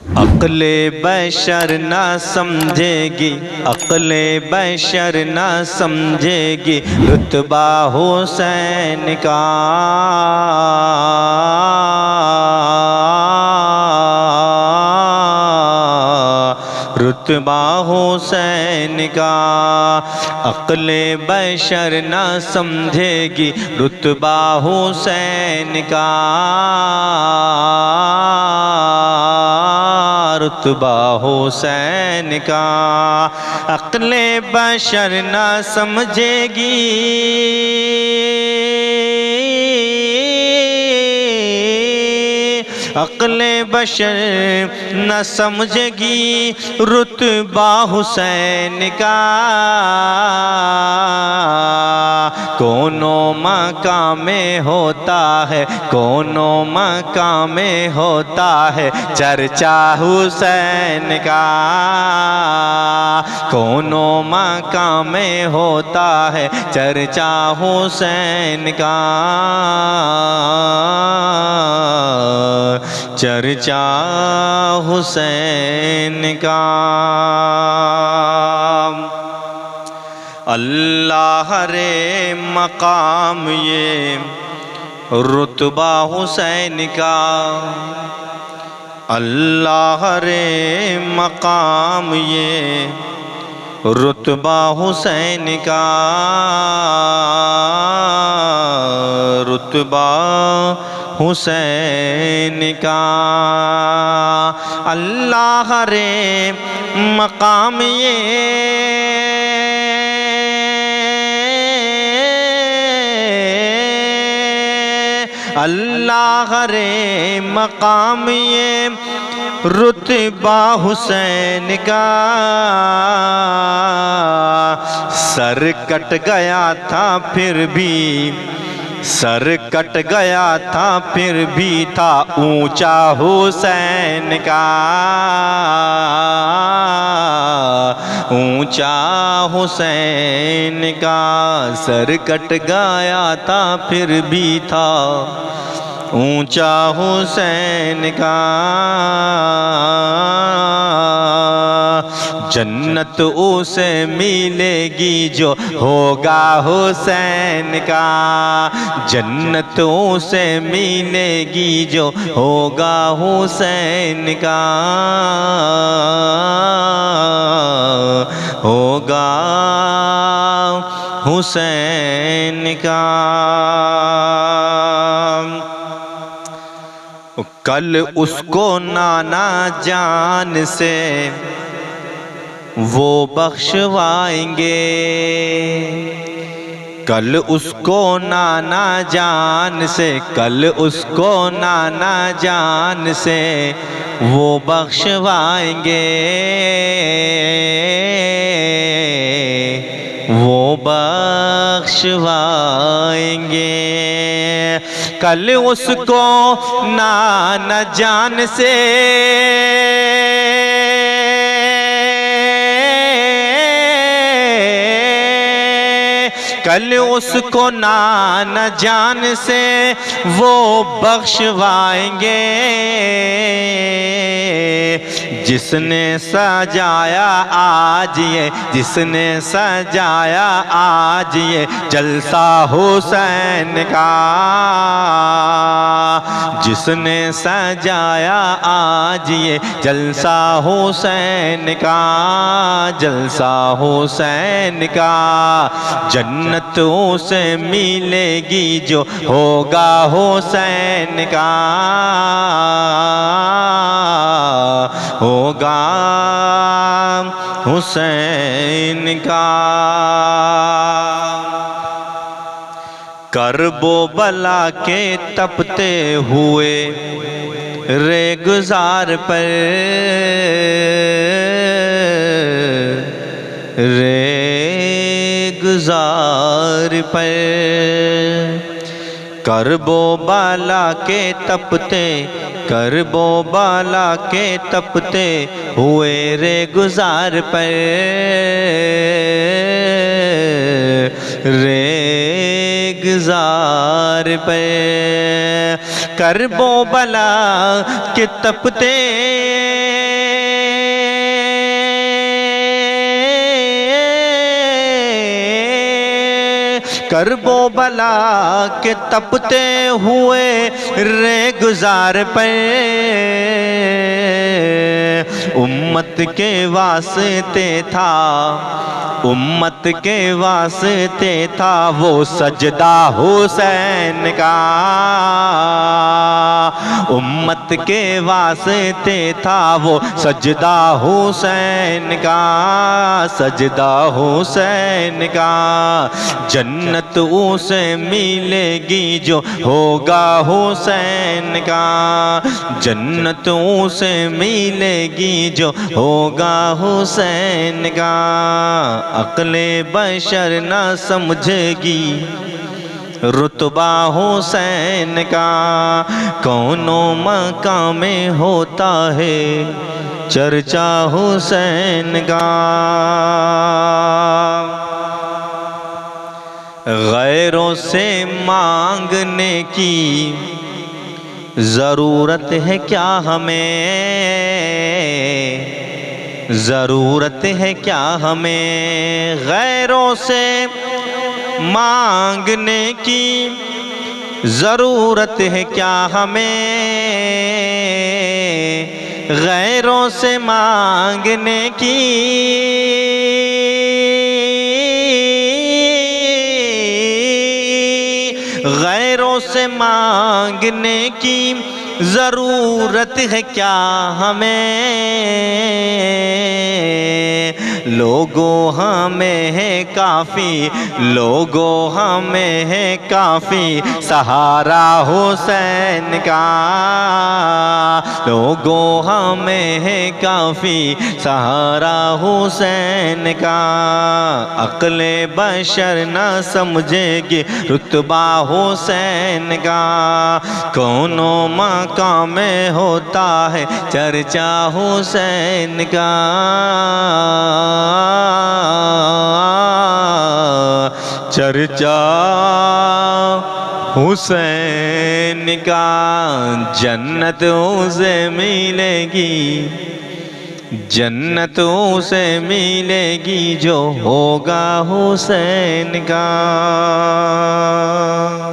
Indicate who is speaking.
Speaker 1: अक्ले बशर ना समझेगी, अक्ले बशर ना समझेगी रुतबा हुसैन का। रुतबा हुसैन का अक्ले बशर ना समझेगी रुतबा हुसैन का। रुतबा हुसैन का अक्ले बशर ना समझेगी। अक्ले बशर न समझेगी रुतबा हुसैन का। कोनो मकाम में होता है, कोनो मकाम में होता है चर्चा हुसैन का। कोनो मकाम में होता है चर्चा हुसैन का। चर्चा हुसैन का। अल्लाह रे मकाम ये रुतबा हुसैन का। अल्लाह रे मकाम ये रुतबा हुसैन का। रुतबा हुसैन का। अल्लाह रे मकाम ये अल्लाह रे मकाम ये रुतबा हुसैन का। सर कट गया था फिर भी, सर कट गया था फिर भी था ऊंचा हुसैन का। ऊंचा हुसैन का सर कट गया था फिर भी था ऊंचा हुसैन का। जन्नत उसे मिलेगी जो होगा हुसैन का। जन्नत उसे मिलेगी जो होगा हुसैन का। होगा हुसैन का। कल उसको नाना जान से वो बख्शवाएंगे। कल उसको नाना जान से, कल उसको नाना जान से वो बख्शवाएंगे। वो बख्शवाएंगे। कल उसको नाना जान से कल उसको नाना जान से वो बख्शवाएंगे। जिसने सजाया आज ये, जिसने सजाया आज ये जलसा हुसैन का। जिसने सजाया आज ये जलसा हुसैन का। जलसा हुसैन का। जन्नत उसे मिलेगी जो होगा हुसैन का। होगा हुसैन का। करबो बला के तपते हुए रेगुजार पर, रेगुजार पर करबो बाला के तपते, करबो बाला के तपते हुए रेगुजार पर, रेगुजार पर करबो बाला के तपते करबो बला के तपते हुए रे गुजार पर उम्मत के वास्ते था, उम्मत के वास्ते था वो सजदा हुसैन का, उम्मत के वास्ते था वो सजदा हुसैन का, सजदा हुसैन का। जन्नत उसे मिलेगी जो होगा हुसैन का, जन्नत उसे मिलेगी जो होगा हुसैन का। अक्ले बशर न समझेगी रुतबा हुसैन का, कौनो मकाम में होता है चर्चा हुसैन का। गैरों से मांगने की ज़रूरत है क्या हमें, ज़रूरत है क्या हमें, गैरों से मांगने की ज़रूरत है क्या हमें, गैरों से मांगने की गैरों से मांगने की ज़रूरत है क्या हमें, लोगों हमें है काफ़ी, लोगों हमें है काफ़ी सहारा हुसैन का, लोगों हमें है काफ़ी सहारा हुसैन का। अक्ले बशर न समझेगी रुतबा हुसैन का, कौनो मकाम में होता है चर्चा हुसैन का, चर्चा हुसैन का। जन्नत उसे मिलेगी, जन्नत उसे मिलेगी जो होगा हुसैन का।